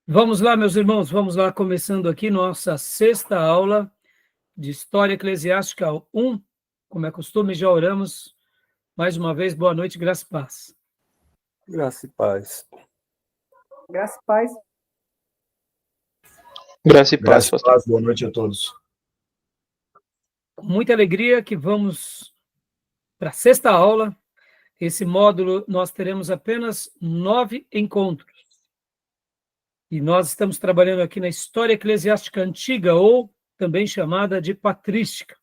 Vamos lá, meus irmãos, vamos lá, começando aqui nossa sexta aula de História Eclesiástica 1. Como é costume, já oramos. Mais uma vez, boa noite, graça e paz. Graça e paz. Graça e paz. Graça e paz, Graça e pastor. paz, boa noite a todos. Com muita alegria que vamos para a sexta aula. Esse módulo nós teremos apenas 9 encontros. E nós estamos trabalhando aqui na História Eclesiástica Antiga, ou também chamada de Patrística.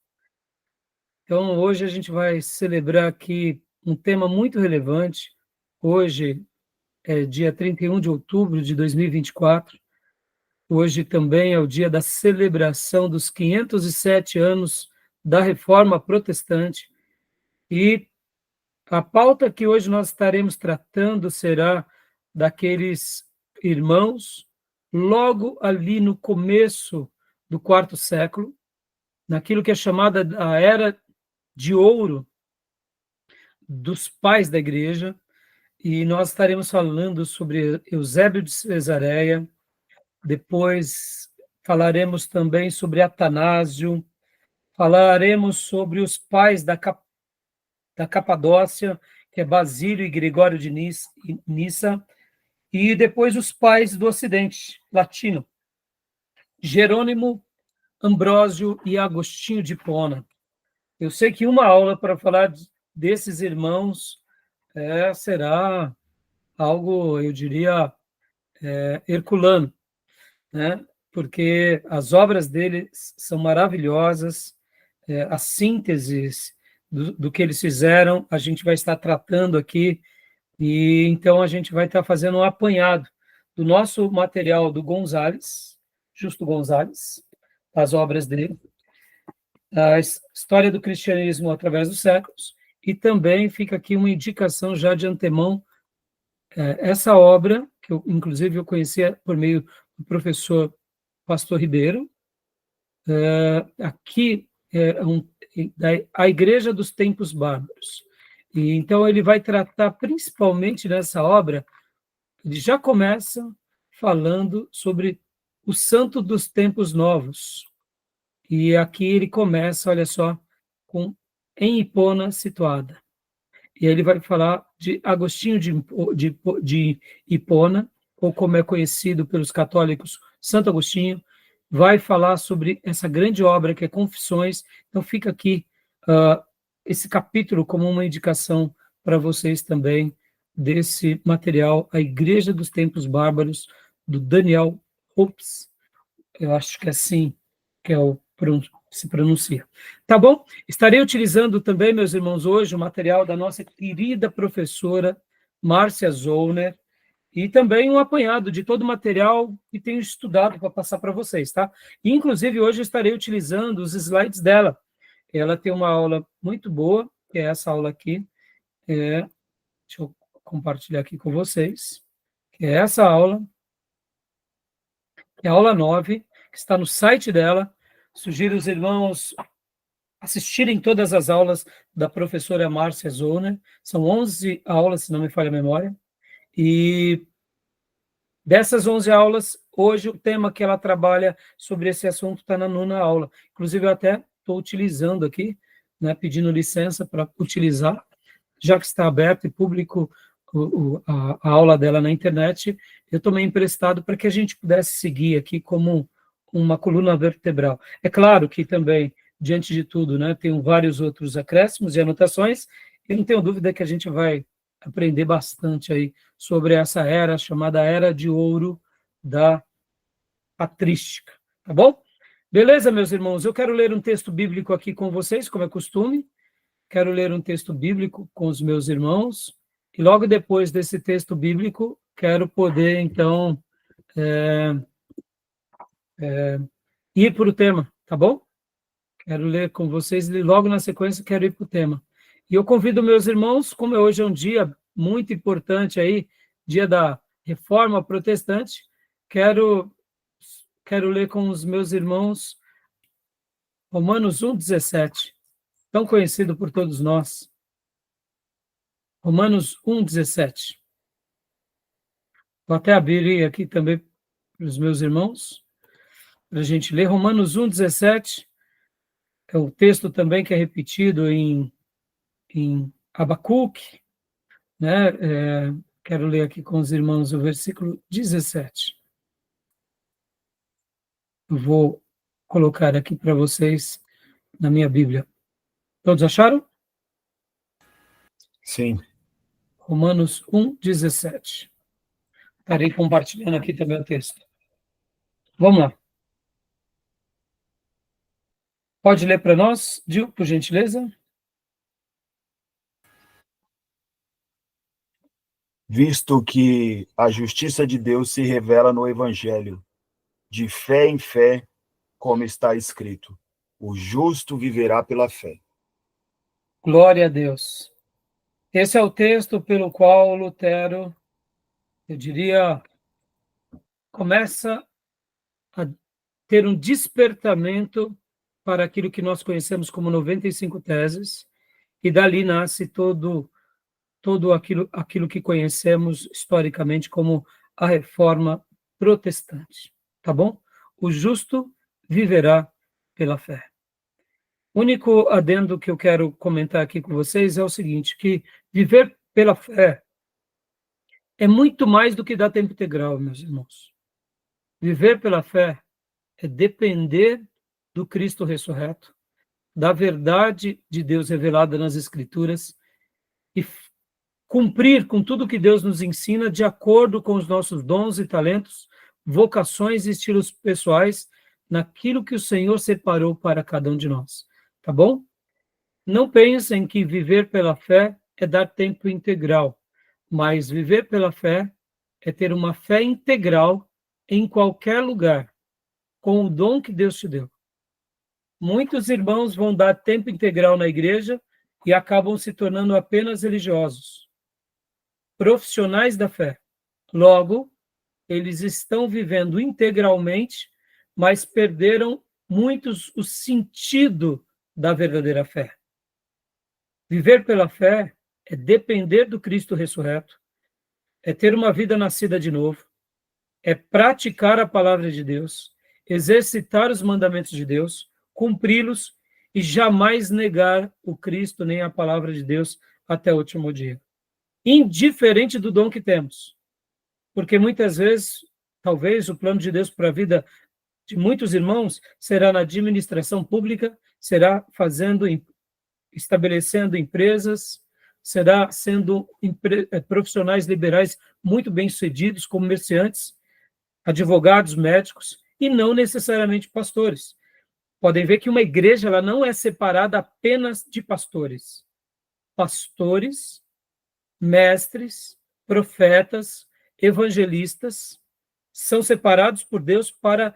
Então, hoje a gente vai celebrar aqui um tema muito relevante. Hoje é dia 31 de outubro de 2024. Hoje também é o dia da celebração dos 507 anos da Reforma Protestante. E a pauta que hoje nós estaremos tratando será daqueles irmãos, logo ali no começo do quarto século, naquilo que é chamada a Era de Ouro dos pais da igreja, e nós estaremos falando sobre Eusébio de Cesareia, depois falaremos também sobre Atanásio, falaremos sobre os pais da Capadócia, que é Basílio e Gregório de Nissa, e depois os pais do Ocidente latino, Jerônimo, Ambrósio e Agostinho de Hipona. Eu sei que uma aula para falar desses irmãos será algo, eu diria, herculano, né? Porque as obras deles são maravilhosas, as sínteses do que eles fizeram, a gente vai estar tratando aqui, e então a gente vai estar fazendo um apanhado do nosso material do Gonzales, Justo Gonzales, as obras dele, a história do cristianismo através dos séculos, e também fica aqui uma indicação já de antemão, essa obra, que eu, inclusive eu conhecia por meio do professor Pastor Ribeiro, aqui é a Igreja dos Tempos Bárbaros. E então ele vai tratar principalmente nessa obra, ele já começa falando sobre o Santo dos Tempos Novos. E aqui ele começa, olha só, em Hipona situada. E ele vai falar de Agostinho de Hipona, ou como é conhecido pelos católicos, Santo Agostinho, vai falar sobre essa grande obra que é Confissões. Então fica aqui esse capítulo como uma indicação para vocês também desse material, A Igreja dos Tempos Bárbaros, do Daniel Hopes. Eu acho que é assim que se pronuncia. Tá bom? Estarei utilizando também, meus irmãos, hoje o material da nossa querida professora Márcia Zollner, e também um apanhado de todo o material que tenho estudado para passar para vocês, tá? E, inclusive, hoje estarei utilizando os slides dela. Ela tem uma aula muito boa, que é essa aula aqui. Deixa eu compartilhar aqui com vocês. Que é essa aula, que é a aula 9, que está no site dela. Sugiro os irmãos assistirem todas as aulas da professora Márcia Zollner. São 11 aulas, se não me falha a memória. E dessas 11 aulas, hoje o tema que ela trabalha sobre esse assunto está na 9ª aula. Inclusive, eu até estou utilizando aqui, né, pedindo licença para utilizar, já que está aberto e público a aula dela na internet, eu tomei emprestado para que a gente pudesse seguir aqui como uma coluna vertebral. É claro que também, diante de tudo, né, tem vários outros acréscimos e anotações, e não tenho dúvida que a gente vai aprender bastante aí sobre essa era chamada Era de Ouro da Patrística, tá bom? Beleza, meus irmãos? Eu quero ler um texto bíblico aqui com vocês, como é costume. Quero ler um texto bíblico com os meus irmãos, e logo depois desse texto bíblico, quero poder, então, ir para o tema, tá bom? Quero ler com vocês e logo na sequência quero ir para o tema. E eu convido meus irmãos, como hoje é um dia muito importante aí, dia da Reforma Protestante, quero ler com os meus irmãos Romanos 1,17, tão conhecido por todos nós. Romanos 1,17. Vou até abrir aqui também para os meus irmãos, para a gente ler. Romanos 1,17 é o texto também que é repetido em Abacuque, né? Quero ler aqui com os irmãos o versículo 17. Eu vou colocar aqui para vocês na minha Bíblia. Todos acharam? Sim. Romanos 1,17. Estarei compartilhando aqui também o texto. Vamos lá. Pode ler para nós, Gil, por gentileza? Visto que a justiça de Deus se revela no Evangelho, de fé em fé, como está escrito, o justo viverá pela fé. Glória a Deus. Esse é o texto pelo qual Lutero, eu diria, começa a ter um despertamento para aquilo que nós conhecemos como 95 teses, e dali nasce todo aquilo que conhecemos historicamente como a Reforma Protestante. Tá bom? O justo viverá pela fé. O único adendo que eu quero comentar aqui com vocês é o seguinte, que viver pela fé é muito mais do que dar tempo integral, meus irmãos. Viver pela fé é depender do Cristo ressurreto, da verdade de Deus revelada nas Escrituras e cumprir com tudo que Deus nos ensina de acordo com os nossos dons e talentos, vocações e estilos pessoais, naquilo que o Senhor separou para cada um de nós. Tá bom? Não pensem que viver pela fé é dar tempo integral, mas viver pela fé é ter uma fé integral em qualquer lugar, com o dom que Deus te deu. Muitos irmãos vão dar tempo integral na igreja e acabam se tornando apenas religiosos, profissionais da fé. Logo, eles estão vivendo integralmente, mas perderam muitos o sentido da verdadeira fé. Viver pela fé é depender do Cristo ressurreto, é ter uma vida nascida de novo, é praticar a palavra de Deus, exercitar os mandamentos de Deus, cumpri-los e jamais negar o Cristo nem a palavra de Deus até o último dia. Indiferente do dom que temos. Porque muitas vezes, talvez, o plano de Deus para a vida de muitos irmãos será na administração pública, será estabelecendo empresas, será sendo profissionais liberais muito bem-sucedidos, comerciantes, advogados, médicos, e não necessariamente pastores. Podem ver que uma igreja ela não é separada apenas de pastores. Pastores, mestres, profetas, evangelistas são separados por Deus para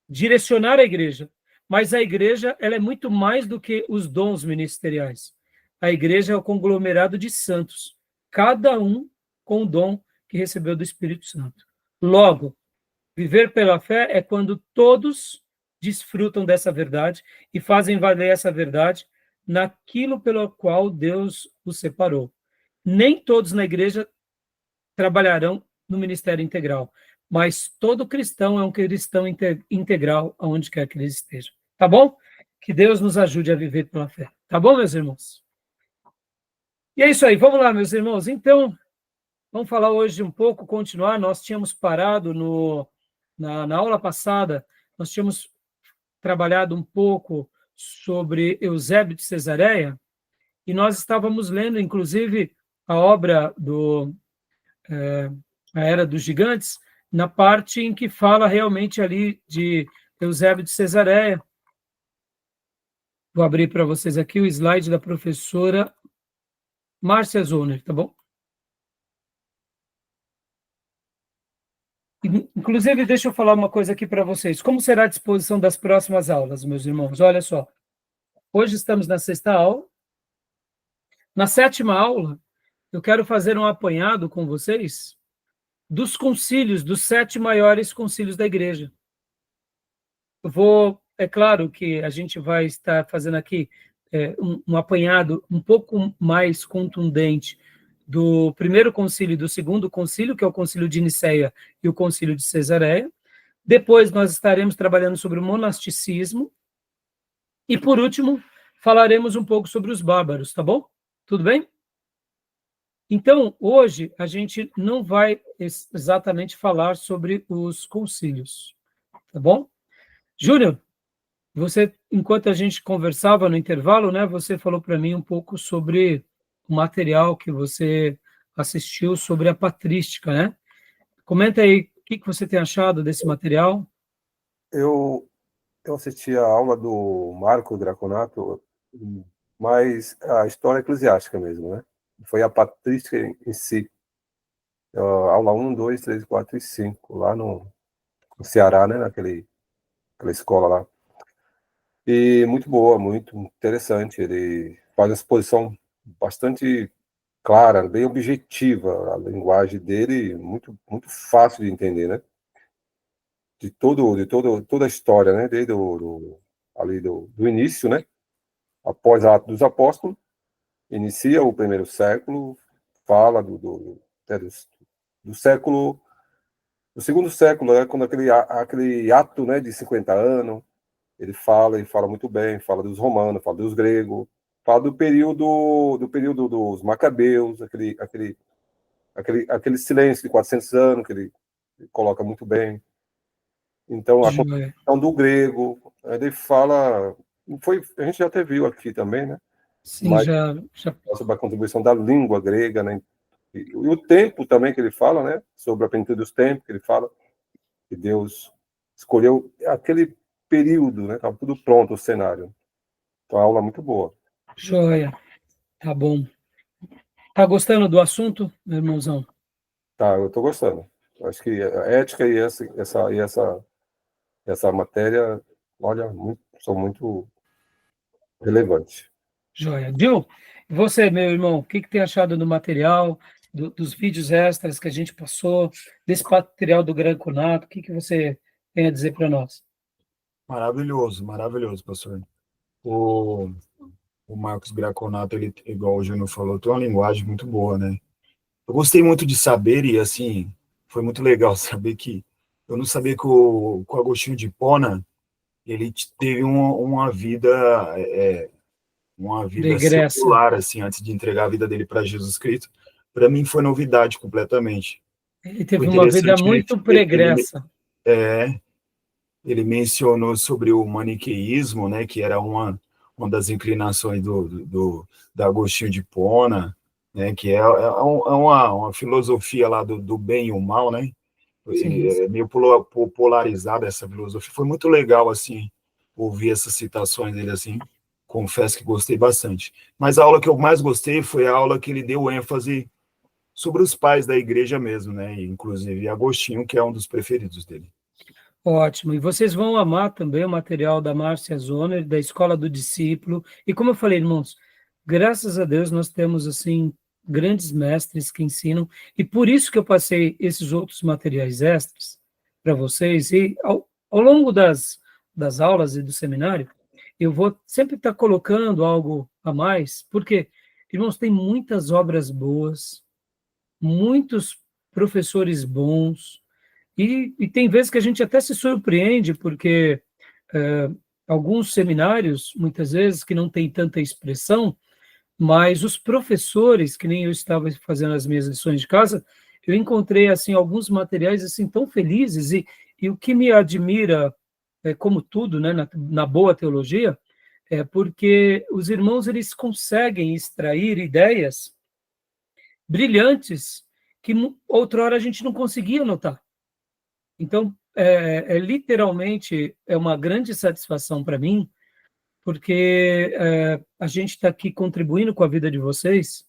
direcionar a igreja. Mas a igreja ela é muito mais do que os dons ministeriais. A igreja é o conglomerado de santos, cada um com o dom que recebeu do Espírito Santo. Logo, viver pela fé é quando todos desfrutam dessa verdade e fazem valer essa verdade naquilo pelo qual Deus os separou. Nem todos na igreja trabalharão no ministério integral, mas todo cristão é um cristão integral aonde quer que ele esteja. Tá bom? Que Deus nos ajude a viver pela fé. Tá bom, meus irmãos? E é isso aí. Vamos lá, meus irmãos. Então, vamos falar hoje um pouco, continuar. Nós tínhamos parado na aula passada, nós tínhamos trabalhado um pouco sobre Eusébio de Cesareia, e nós estávamos lendo, inclusive, a obra A Era dos Gigantes, na parte em que fala realmente ali de Eusébio de Cesareia. Vou abrir para vocês aqui o slide da professora Márcia Zoner, tá bom? Inclusive, deixa eu falar uma coisa aqui para vocês. Como será a disposição das próximas aulas, meus irmãos? Olha só. Hoje estamos na 6ª aula. Na 7ª aula, eu quero fazer um apanhado com vocês dos concílios, dos 7 maiores concílios da igreja. É claro que a gente vai estar fazendo aqui um apanhado um pouco mais contundente do primeiro concílio e do segundo concílio, que é o concílio de Nicéia e o concílio de Cesareia, Depois nós estaremos trabalhando sobre o monasticismo. E, por último, falaremos um pouco sobre os bárbaros, tá bom? Tudo bem? Então, hoje, a gente não vai exatamente falar sobre os concílios, tá bom? Júnior, você, enquanto a gente conversava no intervalo, né, você falou para mim um pouco sobre o material que você assistiu sobre a patrística, né? Comenta aí, o que você tem achado desse material? Eu, eu assisti a aula do Marco Draconato, mas a história eclesiástica mesmo, né? Foi a patrística em si. Aula 1, 2, 3, 4 e 5, lá no Ceará, né? Aquela escola lá. E muito boa, muito interessante. Ele faz uma exposição bastante clara, bem objetiva. A linguagem dele muito muito fácil de entender, né? Toda a história, né? Desde ali do início, né? Após a Atos dos Apóstolos, inicia o primeiro século, fala até do século, do segundo século, né? Quando aquele ato, né? De 50 anos, ele fala muito bem, fala dos romanos, fala dos gregos, fala do período dos macabeus, aquele silêncio de 400 anos que ele coloca muito bem. Então, a Joia. questão do grego, ele fala, a gente já até viu aqui também, né? Sim, Mas já sobre a contribuição da língua grega, né? E o tempo também que ele fala, né? Sobre a plenitude dos tempos, que ele fala que Deus escolheu aquele período, né? Estava tudo pronto o cenário. Então, a aula é muito boa. joia. Tá bom. Tá gostando do assunto, meu irmãozão? Tá, eu estou gostando. Acho que a ética e essa matéria, olha, são muito relevantes. Joia. Gil, e você, meu irmão, o que tem achado do material, dos vídeos extras que a gente passou, desse material do Gran Conato? O que você tem a dizer para nós? Maravilhoso, maravilhoso, pastor. O, o Marcos Graconato, ele, igual o Júnior falou, tem uma linguagem muito boa, né? Eu gostei muito de saber, e assim, foi muito legal saber que, eu não sabia que o Agostinho de Hipona, ele teve uma vida Pregressa. secular, assim, antes de entregar a vida dele para Jesus Cristo. Para mim foi novidade completamente. Ele Foi teve uma vida interessante muito que pregressa. é, ele mencionou sobre o maniqueísmo, né, que era uma das inclinações do Agostinho de Hipona, né, que uma filosofia lá do bem e o mal, né? Sim. É meio polarizada essa filosofia. Foi muito legal, assim, ouvir essas citações dele, assim. Confesso que gostei bastante. Mas a aula que eu mais gostei foi a aula que ele deu ênfase sobre os pais da igreja mesmo, né? Inclusive Agostinho, que é um dos preferidos dele. Ótimo. E vocês vão amar também o material da Márcia Zoner, da Escola do Discípulo. E como eu falei, irmãos, graças a Deus nós temos, assim, grandes mestres que ensinam. E por isso que eu passei esses outros materiais extras para vocês. E ao longo das aulas e do seminário, eu vou sempre estar colocando algo a mais, porque, irmãos, tem muitas obras boas, muitos professores bons, e tem vezes que a gente até se surpreende, porque alguns seminários, muitas vezes, que não tem tanta expressão, mas os professores, que nem eu estava fazendo as minhas lições de casa, eu encontrei assim alguns materiais assim tão felizes, e o que me admira, como tudo, né, na boa teologia, é porque os irmãos eles conseguem extrair ideias brilhantes que outrora a gente não conseguia notar. Então, literalmente, é uma grande satisfação para mim, porque a gente está aqui contribuindo com a vida de vocês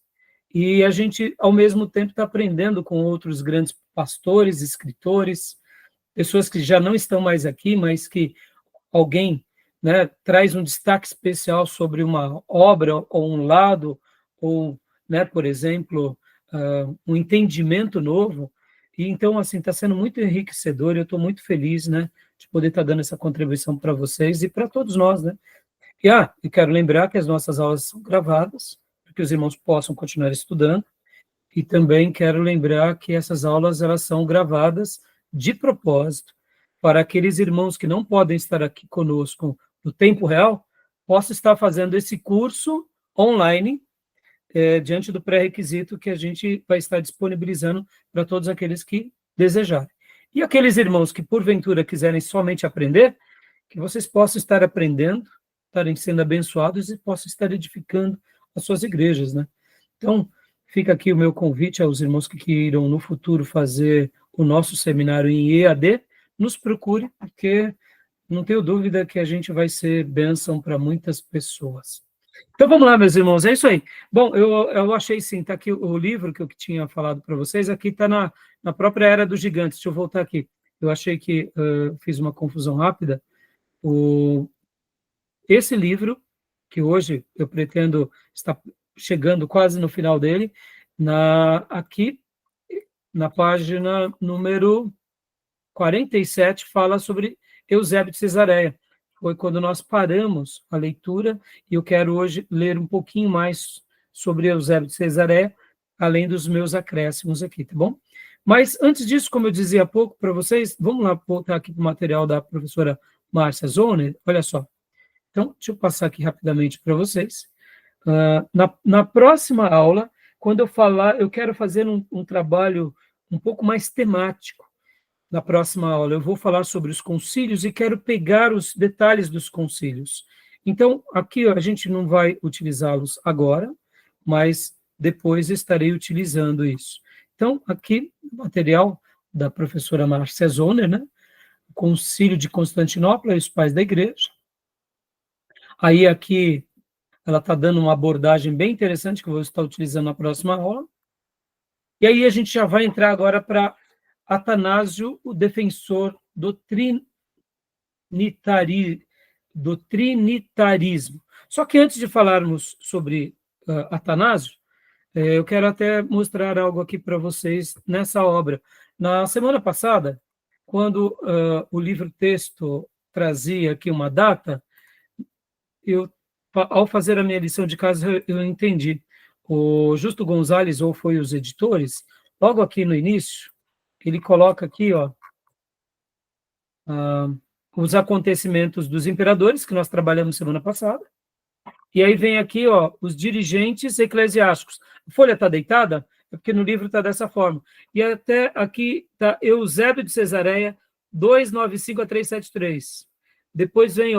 e a gente, ao mesmo tempo, está aprendendo com outros grandes pastores, escritores, pessoas que já não estão mais aqui, mas que alguém, né, traz um destaque especial sobre uma obra ou um lado, ou, né, por exemplo, um entendimento novo. E então, assim, está sendo muito enriquecedor, eu estou muito feliz, né, de poder estar dando essa contribuição para vocês e para todos nós, né. E quero lembrar que as nossas aulas são gravadas, para que os irmãos possam continuar estudando, e também quero lembrar que essas aulas elas são gravadas de propósito, para aqueles irmãos que não podem estar aqui conosco no tempo real, possa estar fazendo esse curso online, diante do pré-requisito que a gente vai estar disponibilizando para todos aqueles que desejarem. E aqueles irmãos que, porventura, quiserem somente aprender, que vocês possam estar aprendendo, estarem sendo abençoados e possam estar edificando as suas igrejas, né? Então, fica aqui o meu convite aos irmãos que irão no futuro fazer o nosso seminário em EAD, nos procure, porque não tenho dúvida que a gente vai ser bênção para muitas pessoas. Então, vamos lá, meus irmãos, é isso aí. Bom, eu achei sim, está aqui o livro que eu tinha falado para vocês, aqui está na própria Era dos Gigantes. Deixa eu voltar aqui. Eu achei que fiz uma confusão rápida. Esse livro, que hoje eu pretendo estar chegando quase no final dele, aqui na página número 47, fala sobre Eusébio de Cesareia. Foi quando nós paramos a leitura, e eu quero hoje ler um pouquinho mais sobre Eusébio de Cesareia, além dos meus acréscimos aqui, tá bom? Mas antes disso, como eu dizia há pouco para vocês, vamos lá voltar aqui para o material da professora Márcia Zoner, olha só. Então, deixa eu passar aqui rapidamente para vocês. Na próxima aula, quando eu falar, eu quero fazer um trabalho um pouco mais temático. Na próxima aula, eu vou falar sobre os concílios e quero pegar os detalhes dos concílios. Então, aqui a gente não vai utilizá-los agora, mas depois estarei utilizando isso. Então, aqui, o material da professora Márcia Zoner, né? O Concílio de Constantinopla e os Pais da Igreja. Aí, aqui, ela está dando uma abordagem bem interessante, que eu vou estar utilizando na próxima aula. E aí, a gente já vai entrar agora para Atanásio, o defensor do trinitarismo. Só que antes de falarmos sobre Atanásio, eu quero até mostrar algo aqui para vocês nessa obra. Na semana passada, quando o livro-texto trazia aqui uma data, ao fazer a minha lição de casa, eu entendi. O Justo Gonzalez, ou foi os editores, logo aqui no início, ele coloca aqui, os acontecimentos dos imperadores, que nós trabalhamos semana passada, e aí vem aqui, os dirigentes eclesiásticos. A folha está deitada? É porque no livro está dessa forma. E até aqui está Eusébio de Cesareia, 295 a 373. Depois vem,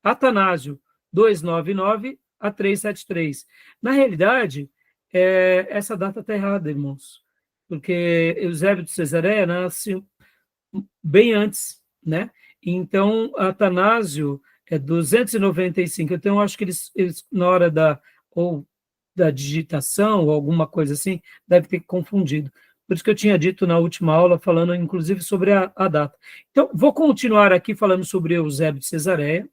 Atanásio, 299 a 373. Na realidade, essa data está errada, irmãos, porque Eusébio de Cesareia nasce bem antes, né? Então, Atanásio é 295. Então, eu acho que eles na hora da digitação, ou alguma coisa assim, deve ter confundido. Por isso que eu tinha dito na última aula, falando inclusive sobre a data. Então, vou continuar aqui falando sobre Eusébio de Cesareia,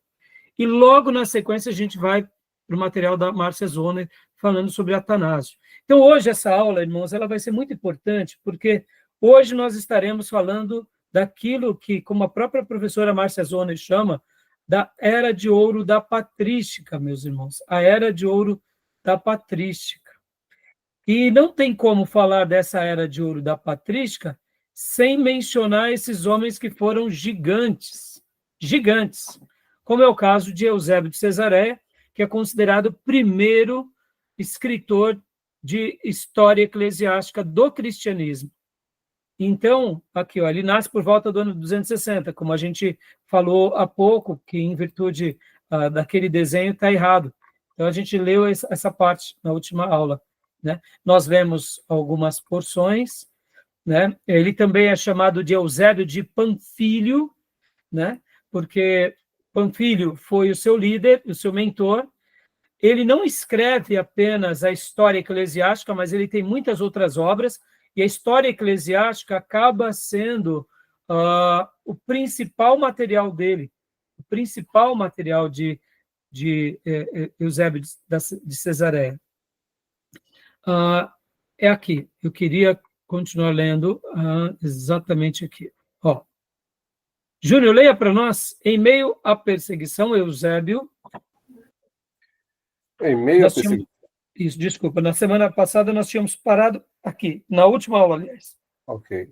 e logo na sequência a gente vai para o material da Márcia Zoner, falando sobre Atanásio. Então, hoje essa aula, irmãos, ela vai ser muito importante, porque hoje nós estaremos falando daquilo que, como a própria professora Márcia Zoner chama, da Era de Ouro da Patrística, meus irmãos, a Era de Ouro da Patrística. E não tem como falar dessa Era de Ouro da Patrística sem mencionar esses homens que foram gigantes, como é o caso de Eusébio de Cesareia, que é considerado o primeiro escritor de história eclesiástica do cristianismo. Então, aqui, ele nasce por volta do ano 260, como a gente falou há pouco, que em virtude daquele desenho está errado. Então, a gente leu essa parte na última aula, né? Nós lemos algumas porções, né? Ele também é chamado de Eusébio de Panfílio, né? Porque Panfílio foi o seu líder, o seu mentor. Ele não escreve apenas a história eclesiástica, mas ele tem muitas outras obras, e a história eclesiástica acaba sendo o principal material dele, o principal material de Eusébio de Cesareia. É aqui, eu queria continuar lendo exatamente aqui. Júnior, leia para nós. Em meio à perseguição, Eusébio... Em meio à perseguição. Isso, desculpa. Na semana passada nós tínhamos parado aqui, na última aula, aliás. Ok.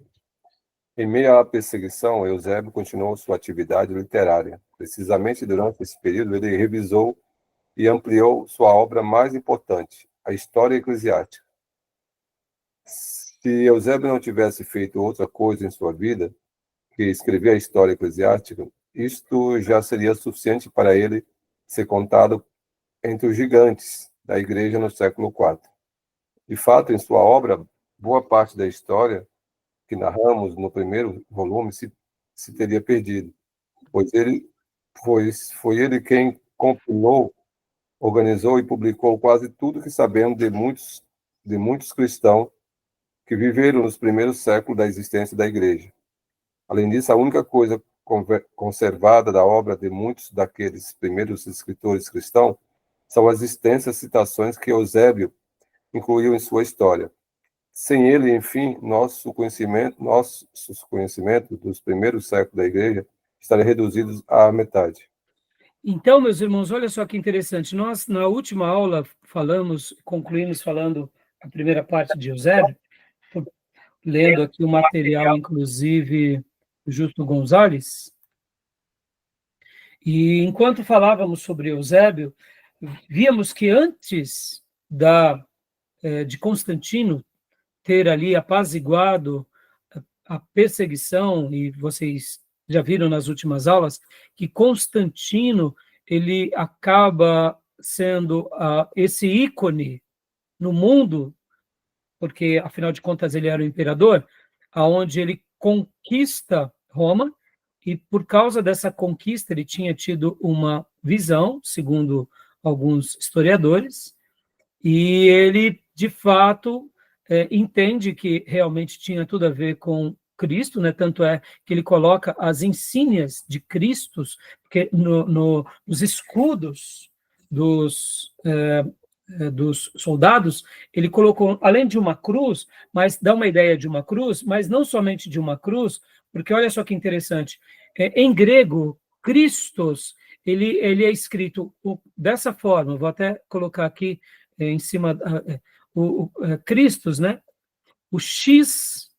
Em meio à perseguição, Eusébio continuou sua atividade literária. Precisamente durante esse período, ele revisou e ampliou sua obra mais importante, a História Eclesiástica. Se Eusébio não tivesse feito outra coisa em sua vida que escrever a História Eclesiástica, isto já seria suficiente para ele ser contado entre os gigantes da Igreja no século IV. De fato, em sua obra, boa parte da história que narramos no primeiro volume se teria perdido, pois foi ele quem compilou, organizou e publicou quase tudo que sabemos de muitos cristãos que viveram nos primeiros séculos da existência da Igreja. Além disso, a única coisa conservada da obra de muitos daqueles primeiros escritores cristãos são as extensas citações que Eusébio incluiu em sua história. Sem ele, enfim, nossos conhecimentos dos primeiros séculos da Igreja estariam reduzidos à metade. Então, meus irmãos, olha só que interessante. Nós, na última aula, concluímos falando a primeira parte de Eusébio, lendo aqui o material, inclusive, do Justo Gonzalez. E enquanto falávamos sobre Eusébio, víamos que antes de Constantino ter ali apaziguado a perseguição, e vocês já viram nas últimas aulas, que Constantino ele acaba sendo esse ícone no mundo, porque, afinal de contas, ele era o imperador, aonde ele conquista Roma, e por causa dessa conquista ele tinha tido uma visão, segundo alguns historiadores, e ele, de fato, entende que realmente tinha tudo a ver com Cristo, né? Tanto é que ele coloca as insígnias de Cristo, porque nos escudos dos soldados, ele colocou, além de uma cruz, mas dá uma ideia de uma cruz, mas não somente de uma cruz, porque olha só que interessante, em grego, Christos, ele é escrito dessa forma, vou até colocar aqui em cima, Christos, né? O X,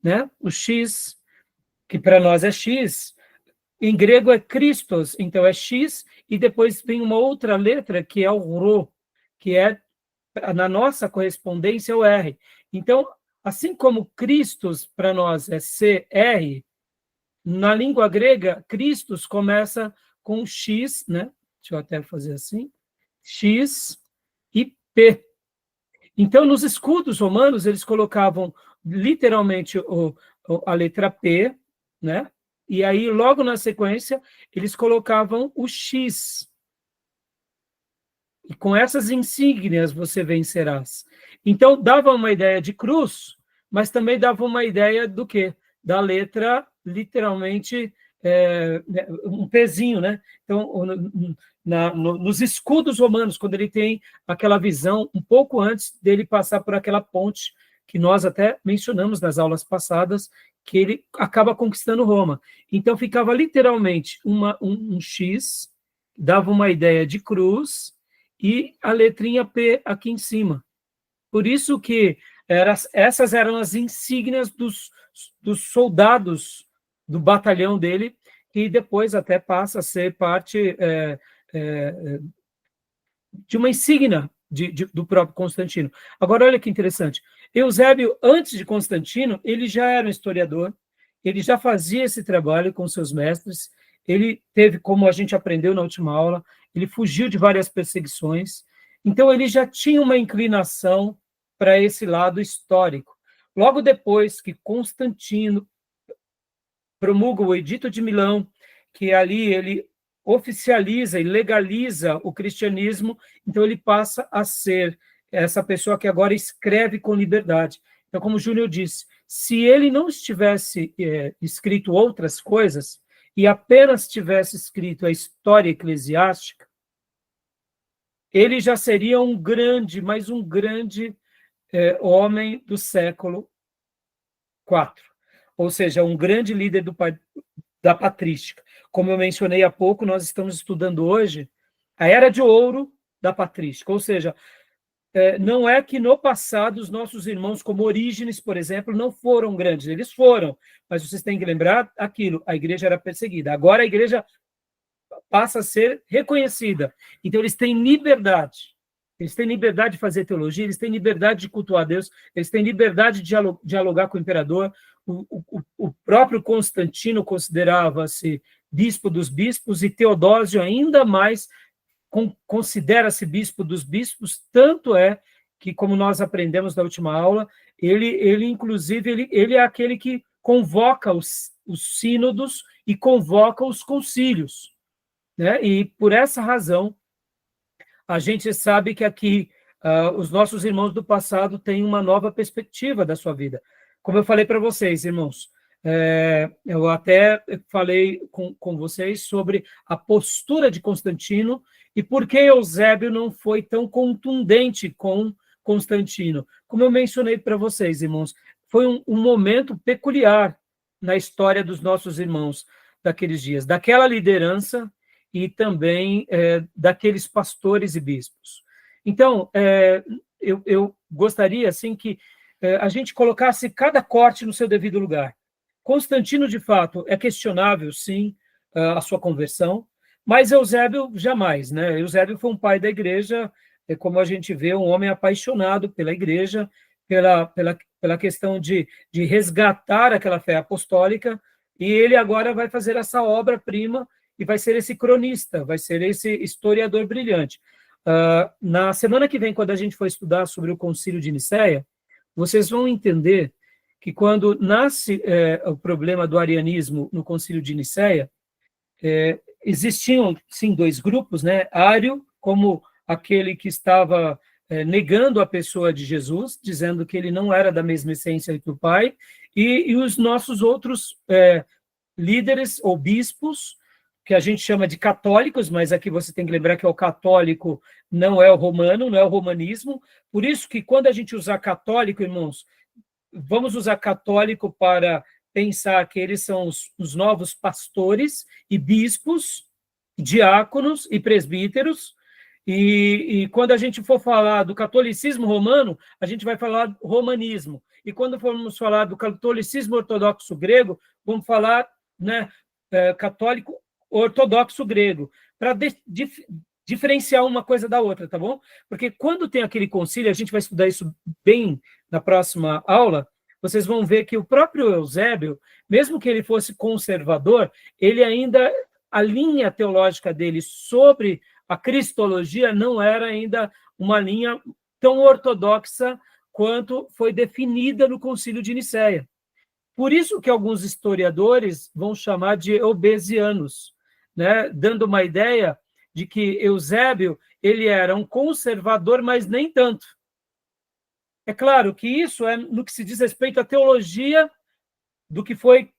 né? O X, que para nós é X, em grego é Christos, então é X, e depois vem uma outra letra que é o Rho, que é, na nossa correspondência, o R. Então, assim como Christos para nós é CR, na língua grega, Christos começa com X, né? Deixa eu até fazer assim, X e P. Então, nos escudos romanos, eles colocavam literalmente a letra P, né? E aí, logo na sequência, eles colocavam o X. E com essas insígnias você vencerás. Então, dava uma ideia de cruz, mas também dava uma ideia do quê? Da letra, literalmente, um pezinho, né? Então, nos escudos romanos, quando ele tem aquela visão, um pouco antes dele passar por aquela ponte, que nós até mencionamos nas aulas passadas, que ele acaba conquistando Roma. Então, ficava literalmente um X, dava uma ideia de cruz, e a letrinha P aqui em cima. Por isso que essas eram as insígnias dos soldados do batalhão dele, que depois até passa a ser parte de uma insígnia do próprio Constantino. Agora, olha que interessante. Eusébio, antes de Constantino, ele já era um historiador, ele já fazia esse trabalho com seus mestres, ele teve, como a gente aprendeu na última aula, ele fugiu de várias perseguições, então ele já tinha uma inclinação para esse lado histórico. Logo depois que Constantino promulga o Edito de Milão, que ali ele oficializa e legaliza o cristianismo, então ele passa a ser essa pessoa que agora escreve com liberdade. Então, como o Júnior disse, se ele não estivesse escrito outras coisas, e apenas tivesse escrito a história eclesiástica, ele já seria um grande homem do século IV, ou seja, um grande líder da patrística. Como eu mencionei há pouco, nós estamos estudando hoje a Era de Ouro da patrística, ou seja, não é que no passado os nossos irmãos, como Orígenes, por exemplo, não foram grandes, eles foram, mas vocês têm que lembrar aquilo, a igreja era perseguida, agora a igreja passa a ser reconhecida, então eles têm liberdade de fazer teologia, eles têm liberdade de cultuar a Deus, eles têm liberdade de dialogar com o imperador. O próprio Constantino considerava-se bispo dos bispos, e Teodósio ainda mais considera-se bispo dos bispos, tanto é que, como nós aprendemos na última aula, ele inclusive, ele é aquele que convoca os sínodos e convoca os concílios, né? E por essa razão, a gente sabe que aqui os nossos irmãos do passado têm uma nova perspectiva da sua vida. Como eu falei para vocês, irmãos, eu até falei com vocês sobre a postura de Constantino e por que Eusébio não foi tão contundente com Constantino. Como eu mencionei para vocês, irmãos, foi um momento peculiar na história dos nossos irmãos daqueles dias, daquela liderança e também daqueles pastores e bispos. Então, eu gostaria assim que a gente colocasse cada corte no seu devido lugar. Constantino, de fato, é questionável, sim, a sua conversão, mas Eusébio jamais, né? Eusébio foi um pai da igreja, como a gente vê, um homem apaixonado pela igreja, pela questão de resgatar aquela fé apostólica, e ele agora vai fazer essa obra-prima e vai ser esse cronista, vai ser esse historiador brilhante. Na semana que vem, quando a gente for estudar sobre o Concílio de Nicéia, vocês vão entender que quando nasce o problema do arianismo no Concílio de Nicéia, existiam, sim, dois grupos, né? Ário, como aquele que estava negando a pessoa de Jesus, dizendo que ele não era da mesma essência que o Pai, e os nossos outros líderes ou bispos, que a gente chama de católicos, mas aqui você tem que lembrar que o católico não é o romano, não é o romanismo. Por isso que quando a gente usar católico, irmãos, vamos usar católico para pensar que eles são os novos pastores e bispos, diáconos e presbíteros, e quando a gente for falar do catolicismo romano, a gente vai falar romanismo, e quando formos falar do catolicismo ortodoxo grego, vamos falar, né, católico ortodoxo grego, para diferenciar uma coisa da outra, tá bom? Porque quando tem aquele concílio, a gente vai estudar isso bem na próxima aula, vocês vão ver que o próprio Eusébio, mesmo que ele fosse conservador, ele ainda, a linha teológica dele sobre a cristologia não era ainda uma linha tão ortodoxa quanto foi definida no Concílio de Nicéia. Por isso que alguns historiadores vão chamar de eubesianos, né? Dando uma ideia de que Eusébio ele era um conservador, mas nem tanto. É claro que isso é no que se diz respeito à teologia do que foi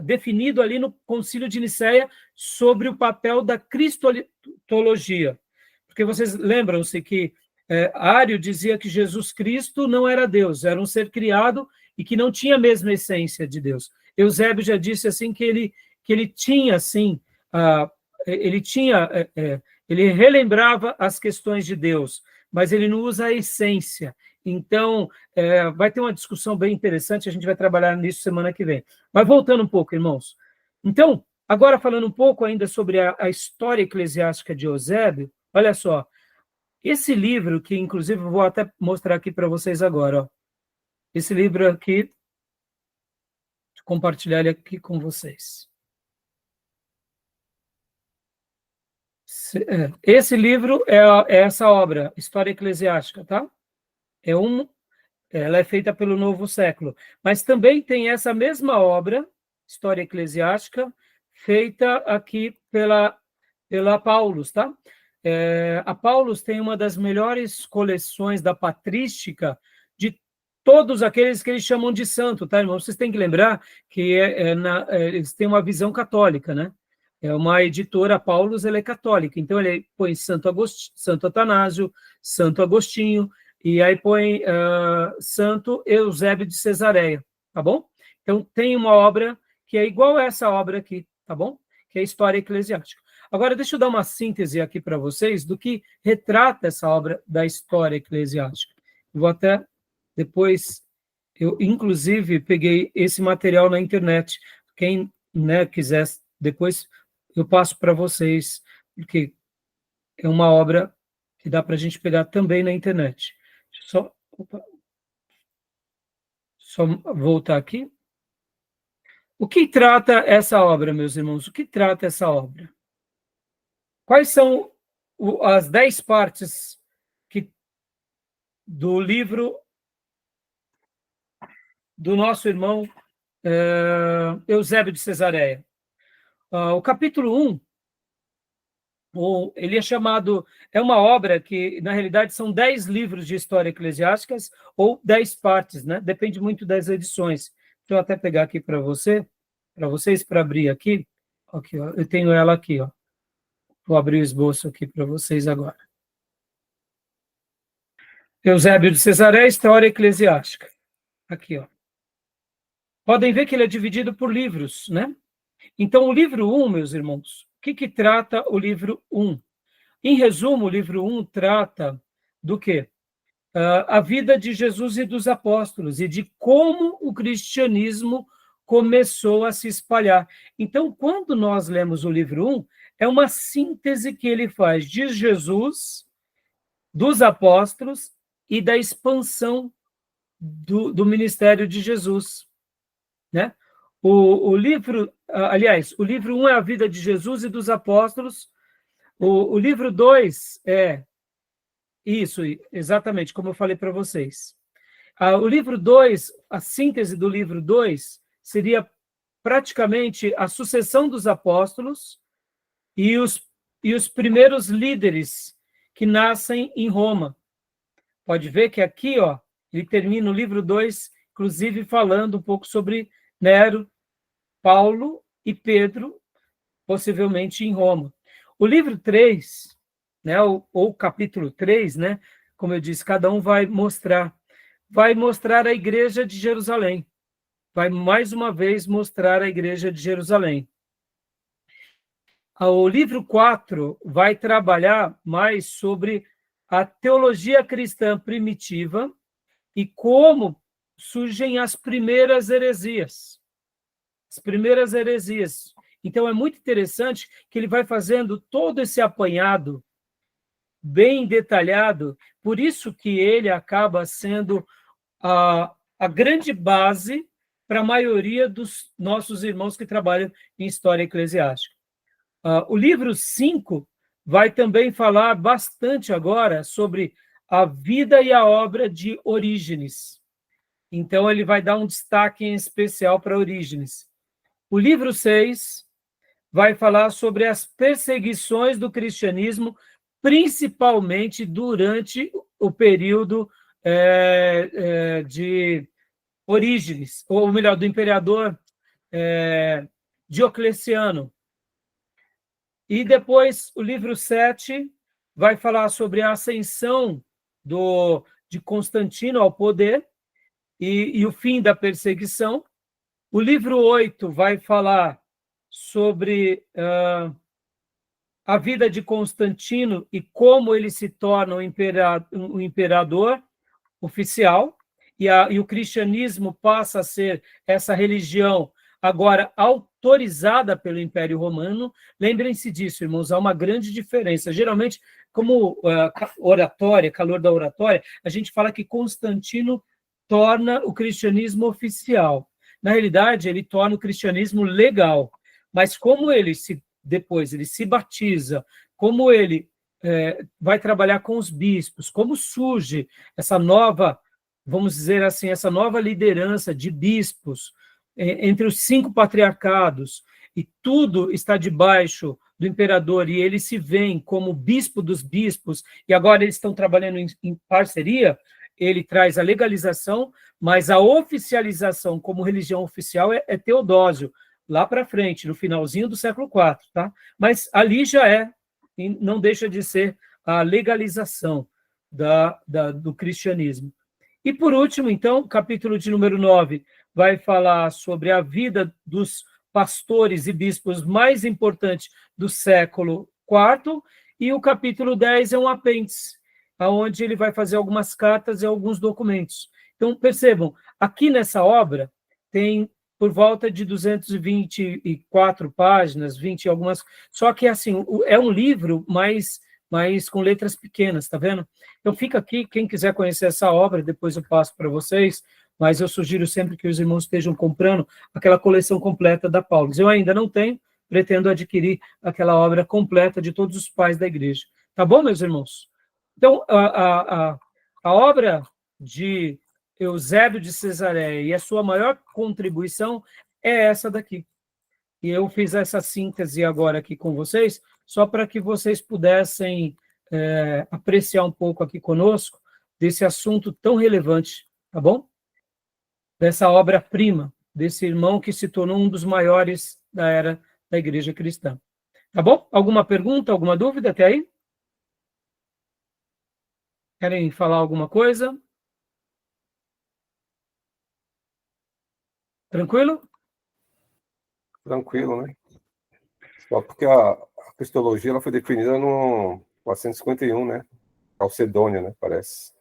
definido ali no Concílio de Nicéia sobre o papel da cristologia. Porque vocês lembram-se que Ário dizia que Jesus Cristo não era Deus, era um ser criado e que não tinha a mesma essência de Deus. Eusébio já disse assim que ele tinha, assim, ele relembrava as questões de Deus, mas ele não usa a essência. Então, vai ter uma discussão bem interessante, a gente vai trabalhar nisso semana que vem. Mas voltando um pouco, irmãos. Então, agora falando um pouco ainda sobre a história eclesiástica de Eusébio, olha só, esse livro, que inclusive eu vou até mostrar aqui para vocês agora, ó. Esse livro aqui, vou compartilhar ele aqui com vocês. Esse livro é essa obra, História Eclesiástica, tá? Ela é feita pelo Novo Século, mas também tem essa mesma obra, História Eclesiástica, feita aqui pela Paulus, tá? A Paulus tem uma das melhores coleções da patrística de todos aqueles que eles chamam de santo, tá, irmão? Vocês têm que lembrar que eles têm uma visão católica, né? É uma editora, Paulus, ela é católica, então ele põe Santo Atanásio, Santo Agostinho, e aí põe Santo Eusébio de Cesareia, tá bom? Então tem uma obra que é igual a essa obra aqui, tá bom? Que é a História Eclesiástica. Agora, deixa eu dar uma síntese aqui para vocês do que retrata essa obra da história eclesiástica. Eu vou até depois, eu inclusive peguei esse material na internet. Quem, né, quiser, depois eu passo para vocês, porque é uma obra que dá para a gente pegar também na internet. Só voltar aqui. O que trata essa obra, meus irmãos? O que trata essa obra? Quais são as 10 partes do livro do nosso irmão Eusébio de Cesareia? O capítulo 1, ele é chamado, é uma obra que, na realidade, são 10 livros de história eclesiásticas, ou 10 partes, né? Depende muito das edições. Deixa eu até pegar aqui para vocês, para abrir aqui. Aqui, ó, eu tenho ela aqui, ó. Vou abrir o esboço aqui para vocês agora. Eusébio de Cesareia, História Eclesiástica. Aqui, ó. Podem ver que ele é dividido por livros, né? Então, o livro 1, meus irmãos, o que trata o livro 1? Em resumo, o livro 1 trata do quê? A vida de Jesus e dos apóstolos e de como o cristianismo começou a se espalhar. Então, quando nós lemos o livro 1, é uma síntese que ele faz de Jesus, dos apóstolos e da expansão do ministério de Jesus, né? O livro, aliás, o livro 1 é a vida de Jesus e dos apóstolos, o livro 2 é isso, exatamente, como eu falei para vocês. O livro 2, a síntese do livro 2 seria praticamente a sucessão dos apóstolos e os primeiros líderes que nascem em Roma. Pode ver que aqui, ó, ele termina o livro 2, inclusive falando um pouco sobre Nero, Paulo e Pedro, possivelmente em Roma. O livro 3, né, ou capítulo 3, né, como eu disse, cada um vai mostrar a igreja de Jerusalém. Vai mais uma vez mostrar a igreja de Jerusalém. O livro 4 vai trabalhar mais sobre a teologia cristã primitiva e como surgem as primeiras heresias. As primeiras heresias. Então, é muito interessante que ele vai fazendo todo esse apanhado bem detalhado, por isso que ele acaba sendo a grande base para a maioria dos nossos irmãos que trabalham em história eclesiástica. O livro 5 vai também falar bastante agora sobre a vida e a obra de Orígenes. Então, ele vai dar um destaque em especial para Orígenes. O livro 6 vai falar sobre as perseguições do cristianismo, principalmente durante o período de Orígenes, ou melhor, do imperador Diocleciano. E depois, o livro 7 vai falar sobre a ascensão de Constantino ao poder e o fim da perseguição. O livro 8 vai falar sobre a vida de Constantino e como ele se torna um imperador oficial, e o cristianismo passa a ser essa religião agora autorizada pelo Império Romano. Lembrem-se disso, irmãos, há uma grande diferença. Geralmente, como oratória, calor da oratória, a gente fala que Constantino torna o cristianismo oficial. Na realidade, ele torna o cristianismo legal. Mas como depois ele se batiza, como ele vai trabalhar com os bispos, como surge essa nova, vamos dizer assim, essa nova liderança de bispos entre os 5 patriarcados, e tudo está debaixo do imperador, e eles se veem como bispo dos bispos, e agora eles estão trabalhando em parceria. Ele traz a legalização, mas a oficialização como religião oficial é Teodósio, lá para frente, no finalzinho do século IV, tá? Mas ali já não deixa de ser a legalização do cristianismo. E por último, então, o capítulo de número 9 vai falar sobre a vida dos pastores e bispos mais importante do século IV, e o capítulo 10 é um apêndice, onde ele vai fazer algumas cartas e alguns documentos. Então, percebam, aqui nessa obra tem por volta de 224 páginas, 20 e algumas, só que assim, é um livro mais com letras pequenas, tá vendo? Então fica aqui, quem quiser conhecer essa obra, depois eu passo para vocês, mas eu sugiro sempre que os irmãos estejam comprando aquela coleção completa da Paulus. Eu ainda não tenho, pretendo adquirir aquela obra completa de todos os pais da igreja. Tá bom, meus irmãos? Então, a obra de Eusébio de Cesareia e a sua maior contribuição é essa daqui. E eu fiz essa síntese agora aqui com vocês, só para que vocês pudessem apreciar um pouco aqui conosco desse assunto tão relevante, tá bom? Dessa obra-prima, desse irmão que se tornou um dos maiores da era da igreja cristã. Tá bom? Alguma pergunta, alguma dúvida até aí? Querem falar alguma coisa? Tranquilo? Tranquilo, né? Só porque a cristologia ela foi definida no 451, né? Calcedônia, né? Parece.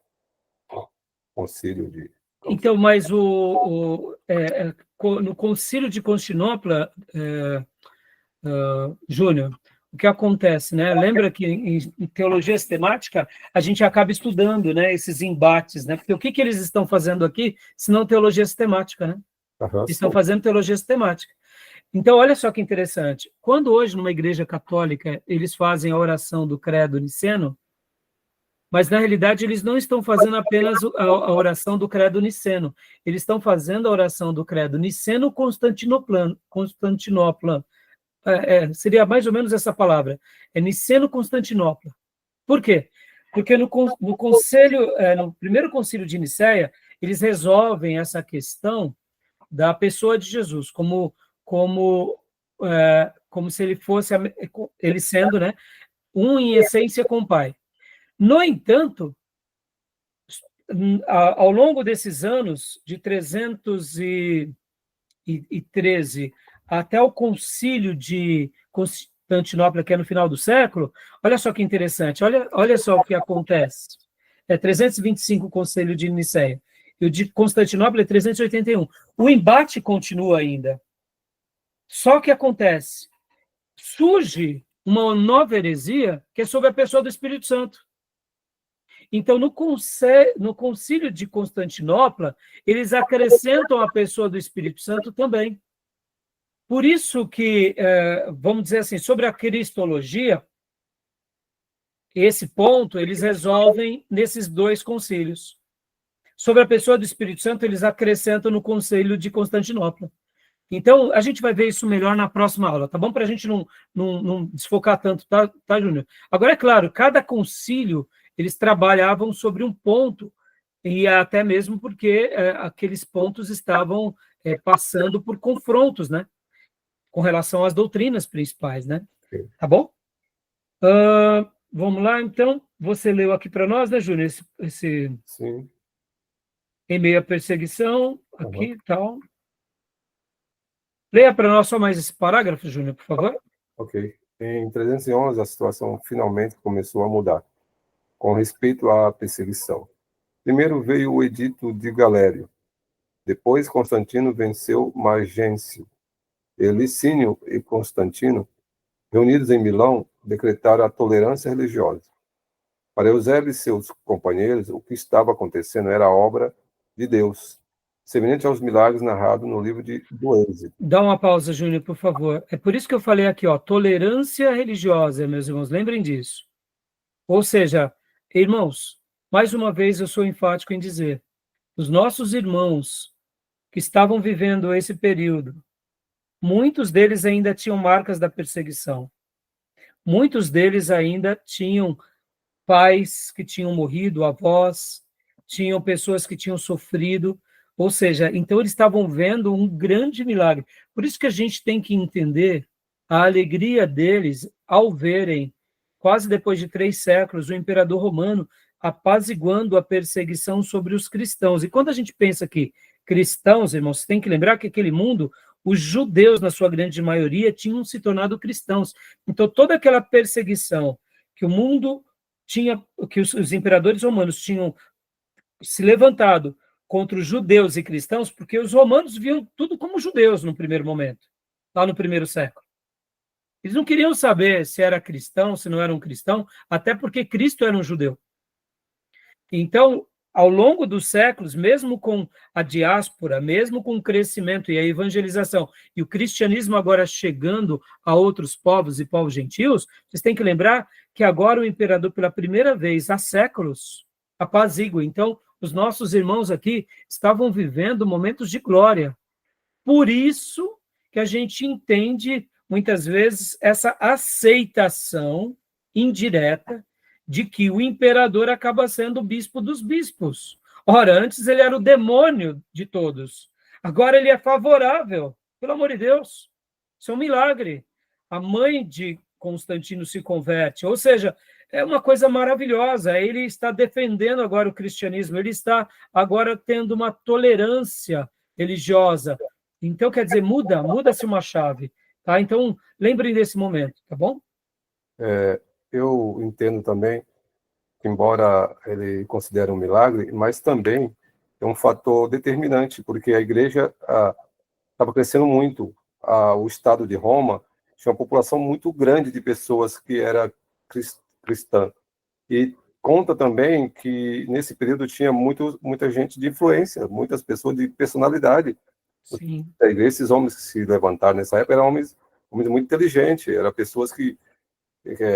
Concílio de... Então, mas no Concílio de Constantinopla, Júnior, o que acontece, né? Lembra que em teologia sistemática a gente acaba estudando, né, esses embates, né? Porque o que eles estão fazendo aqui, se não teologia sistemática, né? Eles estão fazendo teologia sistemática. Então, olha só que interessante. Quando hoje, numa igreja católica, eles fazem a oração do credo niceno, mas, na realidade, eles não estão fazendo apenas a oração do credo niceno, eles estão fazendo a oração do credo niceno-constantinopla. Seria mais ou menos essa palavra, é Niceno-Constantinopla. Por quê? Porque no primeiro concílio de Nicéia, eles resolvem essa questão da pessoa de Jesus, como se ele fosse, ele sendo, né, um em essência com o Pai. No entanto, ao longo desses anos, de 313 até o concílio de Constantinopla, que é no final do século, olha só que interessante, olha só o que acontece. 325 o concílio de Nicéia, e o de Constantinopla é 381. O embate continua ainda. Só que acontece, surge uma nova heresia, que é sobre a pessoa do Espírito Santo. Então, no concílio de Constantinopla, eles acrescentam a pessoa do Espírito Santo também. Por isso que, vamos dizer assim, sobre a cristologia, esse ponto eles resolvem nesses dois concílios. Sobre a pessoa do Espírito Santo, eles acrescentam no concílio de Constantinopla. Então, a gente vai ver isso melhor na próxima aula, tá bom? Para a gente não desfocar tanto, tá, Júnior? Agora, é claro, cada concílio, eles trabalhavam sobre um ponto, e até mesmo porque aqueles pontos estavam passando por confrontos, né? Com relação às doutrinas principais, né? Tá bom? Vamos lá, então. Você leu aqui para nós, né, Júnior? Esse Sim. Em meio à perseguição, aqui e tal. Leia para nós só mais esse parágrafo, Júnior, por favor. Ok. Em 311, a situação finalmente começou a mudar, com respeito à perseguição. Primeiro veio o edito de Galério. Depois, Constantino venceu Magêncio. E Licínio e Constantino, reunidos em Milão, decretaram a tolerância religiosa. Para Eusébio e seus companheiros, o que estava acontecendo era a obra de Deus, semelhante aos milagres narrados no livro do Êxodo. Dá uma pausa, Júnior, por favor. É por isso que eu falei aqui, tolerância religiosa, meus irmãos, lembrem disso. Ou seja, irmãos, mais uma vez eu sou enfático em dizer, os nossos irmãos que estavam vivendo esse período, muitos deles ainda tinham marcas da perseguição. Muitos deles ainda tinham pais que tinham morrido, avós, tinham pessoas que tinham sofrido, ou seja, então eles estavam vendo um grande milagre. Por isso que a gente tem que entender a alegria deles ao verem, quase depois de 3 séculos, o imperador romano apaziguando a perseguição sobre os cristãos. E quando a gente pensa que cristãos, irmãos, você tem que lembrar que aquele mundo, os judeus, na sua grande maioria, tinham se tornado cristãos. Então, toda aquela perseguição que o mundo tinha, que os imperadores romanos tinham se levantado contra os judeus e cristãos, porque os romanos viam tudo como judeus no primeiro momento, lá no primeiro século. Eles não queriam saber se era cristão, se não era um cristão, até porque Cristo era um judeu. Então, ao longo dos séculos, mesmo com a diáspora, mesmo com o crescimento e a evangelização, e o cristianismo agora chegando a outros povos e povos gentios, vocês têm que lembrar que agora o imperador, pela primeira vez há séculos, apazigua. Então, os nossos irmãos aqui estavam vivendo momentos de glória. Por isso que a gente entende, muitas vezes, essa aceitação indireta de que o imperador acaba sendo o bispo dos bispos. Ora, antes ele era o demônio de todos. Agora ele é favorável. Pelo amor de Deus. Isso é um milagre. A mãe de Constantino se converte. Ou seja, é uma coisa maravilhosa. Ele está defendendo agora o cristianismo. Ele está agora tendo uma tolerância religiosa. Então, quer dizer, muda-se uma chave. Tá? Então, lembrem desse momento, tá bom? Eu entendo também que, embora ele considere um milagre, mas também é um fator determinante, porque a igreja estava crescendo muito. O Estado de Roma tinha uma população muito grande de pessoas que era cristã. E conta também que, nesse período, tinha muita gente de influência, muitas pessoas de personalidade. Sim. Esses homens que se levantaram nessa época eram homens muito inteligentes, eram pessoas que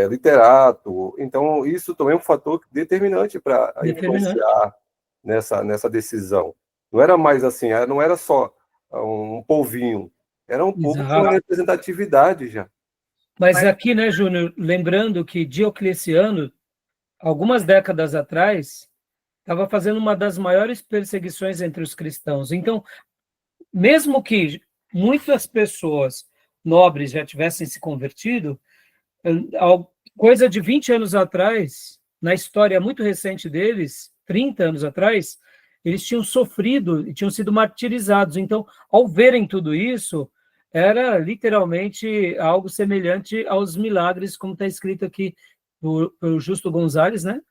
literato. Então, isso também é um fator determinante para influenciar nessa decisão. Não era mais assim, não era só um povinho, era um povo com representatividade já. Mas aqui, né, Júnior, lembrando que Diocleciano, algumas décadas atrás, estava fazendo uma das maiores perseguições entre os cristãos. Então, mesmo que muitas pessoas nobres já tivessem se convertido, coisa de 20 anos atrás, na história muito recente deles, 30 anos atrás, eles tinham sofrido e tinham sido martirizados. Então, ao verem tudo isso, era literalmente algo semelhante aos milagres, como está escrito aqui pelo Justo Gonzalez, né?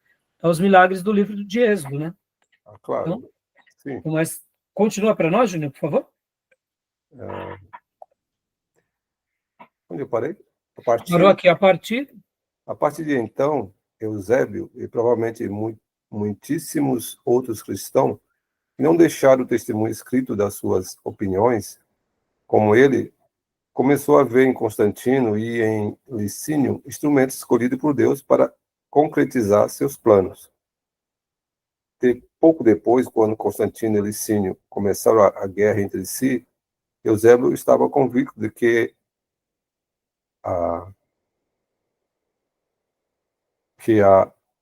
Aos milagres do livro de Êxodo, né? Claro. Então, sim. Mas continua para nós, Júnior, por favor. Onde eu parei? Parou aqui, a partir de então, Eusébio e provavelmente muitíssimos outros cristãos que não deixaram o testemunho escrito das suas opiniões, como ele, começou a ver em Constantino e em Licínio instrumentos escolhidos por Deus para concretizar seus planos. Pouco depois, quando Constantino e Licínio começaram a guerra entre si, Eusébio estava convicto de que a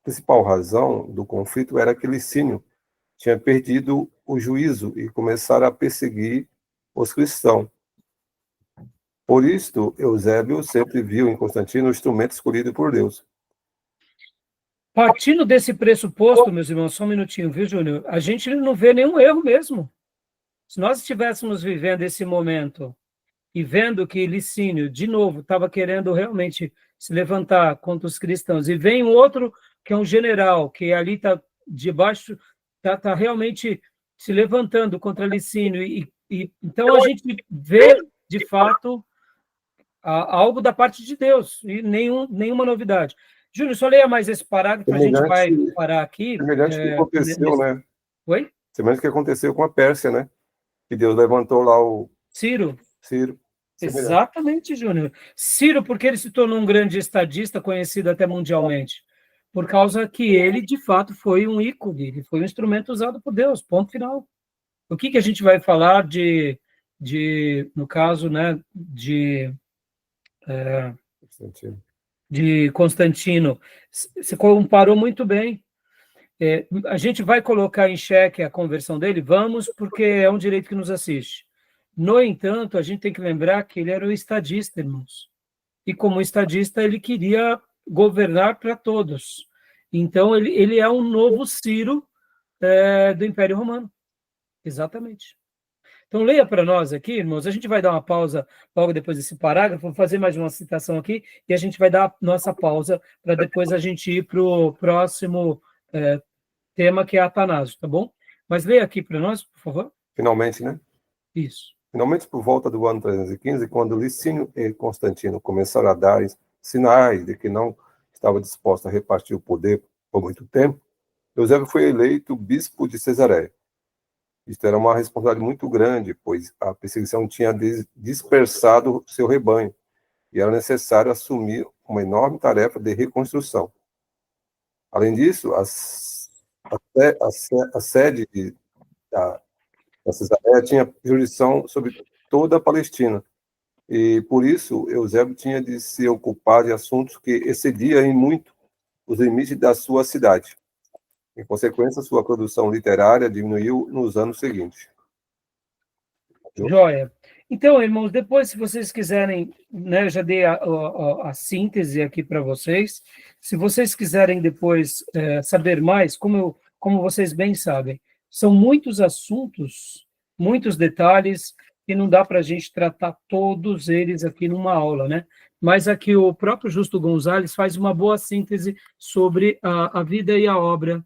principal razão do conflito era que Licínio tinha perdido o juízo e começaram a perseguir os cristãos. Por isto, Eusébio sempre viu em Constantino o instrumento escolhido por Deus. Partindo desse pressuposto, meus irmãos, só um minutinho, viu, Júnior? A gente não vê nenhum erro mesmo. Se nós estivéssemos vivendo esse momento e vendo que Licínio, de novo, estava querendo realmente se levantar contra os cristãos, e vem um outro, que é um general, que ali está debaixo, está realmente se levantando contra Licínio, então a gente vê, de fato, algo da parte de Deus, e nenhuma novidade. Júnior, só leia mais esse parágrafo, a gente vai parar aqui. Semelhante que aconteceu, né? Oi? Semelhante que aconteceu com a Pérsia, né? Que Deus levantou lá o Ciro. Semelhante. Exatamente, Júnior. Ciro, porque ele se tornou um grande estadista, conhecido até mundialmente? Por causa que ele, de fato, foi um ícone, ele foi um instrumento usado por Deus, ponto final. O que a gente vai falar no caso, né, de Constantino? Você comparou muito bem. A gente vai colocar em xeque a conversão dele? Vamos, porque é um direito que nos assiste. No entanto, a gente tem que lembrar que ele era um estadista, irmãos. E como estadista, ele queria governar para todos. Então, ele é um novo Ciro do Império Romano. Exatamente. Então, leia para nós aqui, irmãos. A gente vai dar uma pausa logo depois desse parágrafo, vou fazer mais uma citação aqui, e a gente vai dar a nossa pausa para depois a gente ir para o próximo tema, que é Atanásio, tá bom? Mas leia aqui para nós, por favor. Finalmente, né? Isso. Finalmente, por volta do ano 315, quando Licínio e Constantino começaram a dar sinais de que não estava disposto a repartir o poder por muito tempo, Eusébio foi eleito bispo de Cesareia. Isto era uma responsabilidade muito grande, pois a perseguição tinha dispersado seu rebanho, e era necessário assumir uma enorme tarefa de reconstrução. Além disso, a sede da Cesareia tinha jurisdição sobre toda a Palestina, e por isso Eusébio tinha de se ocupar de assuntos que excediam em muito os limites da sua cidade. Em consequência, sua produção literária diminuiu nos anos seguintes. Joia. Então, irmãos, depois, se vocês quiserem, né, eu já dei a síntese aqui para vocês. Se vocês quiserem depois saber mais, como vocês bem sabem, são muitos assuntos, muitos detalhes, que não dá para a gente tratar todos eles aqui numa aula, né? Mas aqui o próprio Justo Gonzalez faz uma boa síntese sobre a vida e a obra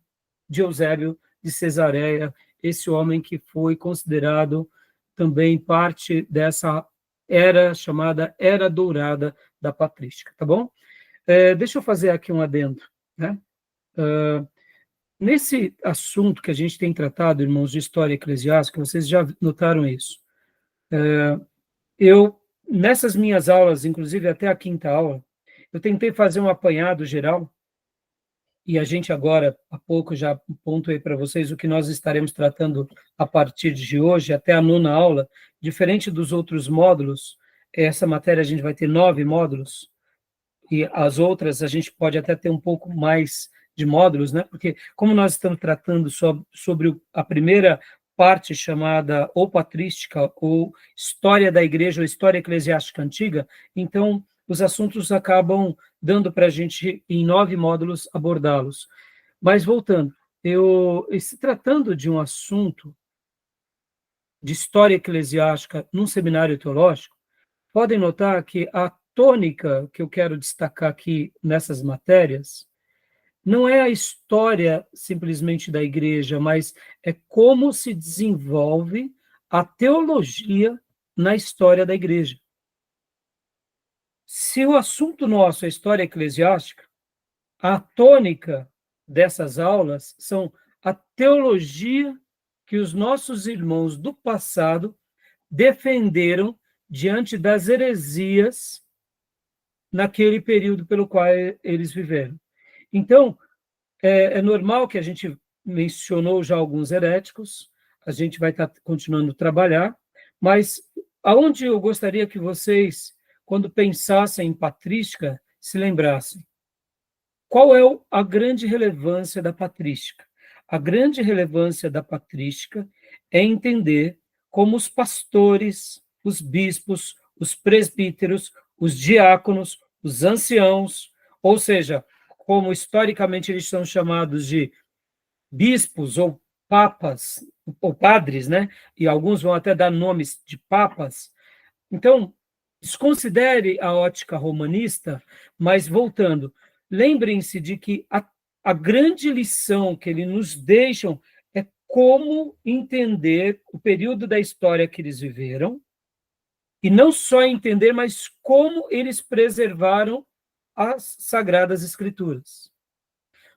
de Eusébio de Cesareia, esse homem que foi considerado também parte dessa era chamada Era Dourada da Patrística, tá bom? Deixa eu fazer aqui um adendo, né? Nesse assunto que a gente tem tratado, irmãos, de história eclesiástica, vocês já notaram isso. Nessas minhas aulas, inclusive até a 5ª aula, eu tentei fazer um apanhado geral, e a gente agora, há pouco, já pontuei para vocês o que nós estaremos tratando a partir de hoje, até a 9ª aula. Diferente dos outros módulos, essa matéria a gente vai ter 9 módulos, e as outras a gente pode até ter um pouco mais de módulos, né? Porque como nós estamos tratando sobre a primeira parte chamada ou patrística, ou história da igreja, ou história eclesiástica antiga, então os assuntos acabam dando para a gente, em 9 módulos, abordá-los. Mas, voltando, se tratando de um assunto de história eclesiástica num seminário teológico, podem notar que a tônica que eu quero destacar aqui nessas matérias não é a história simplesmente da igreja, mas é como se desenvolve a teologia na história da igreja. Se o assunto nosso é história eclesiástica, a tônica dessas aulas são a teologia que os nossos irmãos do passado defenderam diante das heresias naquele período pelo qual eles viveram. Então, é normal que a gente mencionou já alguns heréticos, a gente vai estar continuando a trabalhar, mas aonde eu gostaria que vocês, quando pensassem em patrística, se lembrassem. Qual é a grande relevância da patrística? A grande relevância da patrística é entender como os pastores, os bispos, os presbíteros, os diáconos, os anciãos, ou seja, como historicamente eles são chamados de bispos ou papas, ou padres, né? E alguns vão até dar nomes de papas. Então, desconsidere a ótica romanista, mas voltando, lembrem-se de que a grande lição que eles nos deixam é como entender o período da história que eles viveram, e não só entender, mas como eles preservaram as Sagradas Escrituras.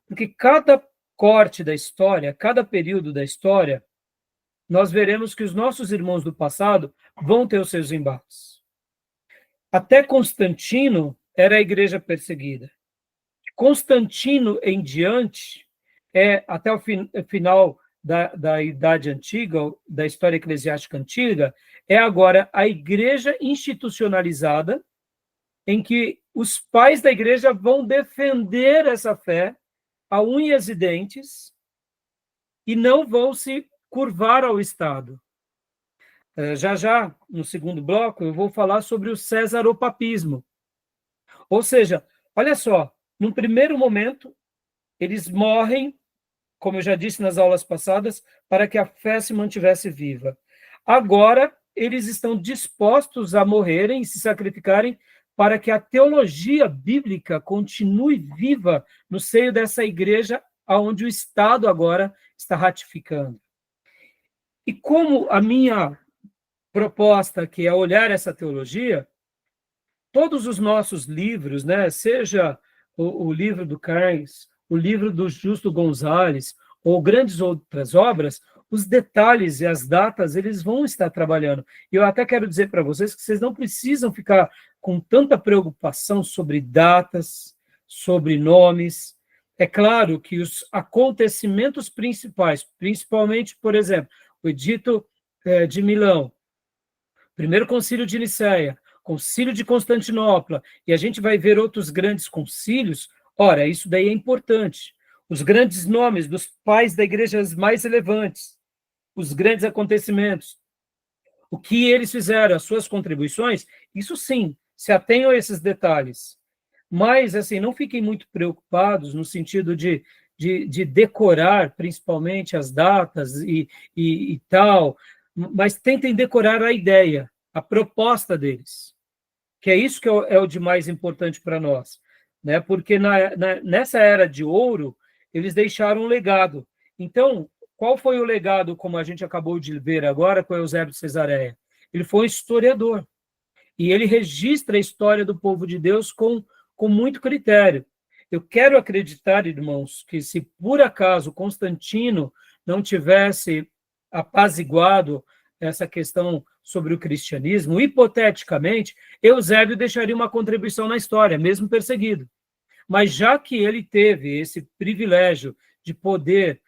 Porque cada corte da história, cada período da história, nós veremos que os nossos irmãos do passado vão ter os seus embates. Até Constantino era a igreja perseguida. Constantino em diante, até o final da Idade Antiga, da história eclesiástica antiga, é agora a igreja institucionalizada, em que os pais da igreja vão defender essa fé a unhas e dentes e não vão se curvar ao Estado. Já, no segundo bloco, eu vou falar sobre o cesaropapismo. Ou seja, olha só, num primeiro momento, eles morrem, como eu já disse nas aulas passadas, para que a fé se mantivesse viva. agora eles estão dispostos a morrerem e se sacrificarem para que a teologia bíblica continue viva no seio dessa igreja onde o Estado agora está ratificando. E como a minha proposta, que é olhar essa teologia, todos os nossos livros, né, seja o livro do Carnes, o livro do Justo Gonzalez, ou grandes outras obras, os detalhes e as datas, eles vão estar trabalhando. E eu até quero dizer para vocês que vocês não precisam ficar com tanta preocupação sobre datas, sobre nomes. É claro que os acontecimentos principais, principalmente, por exemplo, o Edito de Milão, primeiro concílio de Nicéia, concílio de Constantinopla, e a gente vai ver outros grandes concílios, ora, isso daí é importante. Os grandes nomes dos pais da igreja mais relevantes, os grandes acontecimentos, o que eles fizeram, as suas contribuições, isso sim, se atenham a esses detalhes. Mas, assim, não fiquem muito preocupados no sentido de decorar, principalmente, as datas e tal, mas tentem decorar a ideia, a proposta deles, que é isso que é o de mais importante para nós, né? Porque nessa era de ouro, eles deixaram um legado. Então, qual foi o legado, como a gente acabou de ver agora, com Eusébio de Cesareia? Ele foi um historiador, e ele registra a história do povo de Deus com muito critério. Eu quero acreditar, irmãos, que se por acaso Constantino não tivesse apaziguado essa questão sobre o cristianismo, hipoteticamente, Eusébio deixaria uma contribuição na história, mesmo perseguido. Mas já que ele teve esse privilégio de poder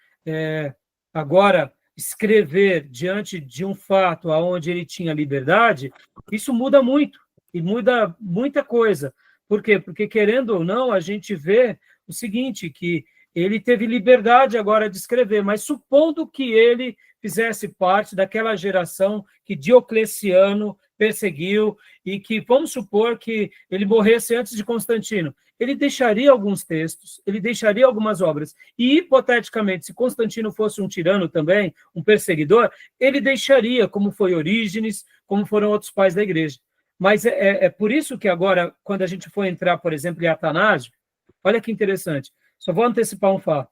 agora escrever diante de um fato onde ele tinha liberdade, isso muda muito, e muda muita coisa. Por quê? Porque, querendo ou não, a gente vê o seguinte, que ele teve liberdade agora de escrever, mas supondo que ele fizesse parte daquela geração que Diocleciano perseguiu e que, vamos supor que ele morresse antes de Constantino, ele deixaria alguns textos, ele deixaria algumas obras. E, hipoteticamente, se Constantino fosse um tirano também, um perseguidor, ele deixaria, como foi Orígenes, como foram outros pais da igreja. Mas é por isso que agora, quando a gente for entrar, por exemplo, em Atanásio, olha que interessante, só vou antecipar um fato.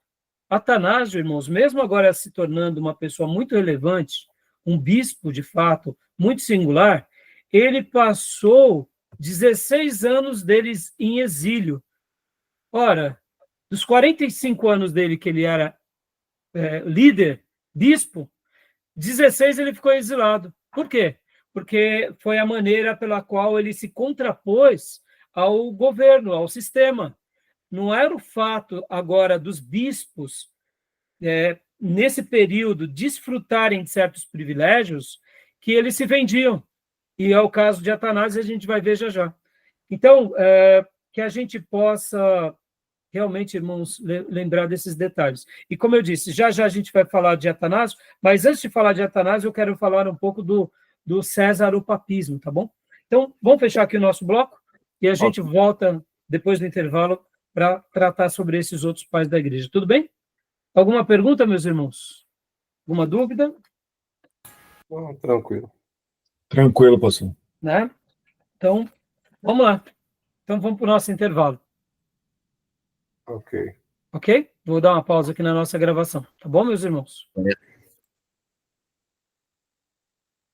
Atanásio, irmãos, mesmo agora se tornando uma pessoa muito relevante, um bispo, de fato, muito singular, ele passou 16 anos deles em exílio. Ora, dos 45 anos dele que ele era líder, bispo, 16 ele ficou exilado. Por quê? Porque foi a maneira pela qual ele se contrapôs ao governo, ao sistema. Não era o fato agora dos bispos, nesse período, desfrutarem de certos privilégios que eles se vendiam. E é o caso de Atanásio, a gente vai ver já já. Então, que a gente possa realmente, irmãos, lembrar desses detalhes. E como eu disse, já já a gente vai falar de Atanásio, mas antes de falar de Atanásio, eu quero falar um pouco do César o papismo, tá bom? Então, vamos fechar aqui o nosso bloco e a gente volta depois do intervalo para tratar sobre esses outros pais da igreja. Tudo bem? Alguma pergunta, meus irmãos? Alguma dúvida? Não, tranquilo. Tranquilo, pastor. Né? Então, vamos lá. Então, vamos para o nosso intervalo. Ok. Ok? Vou dar uma pausa aqui na nossa gravação. Tá bom, meus irmãos?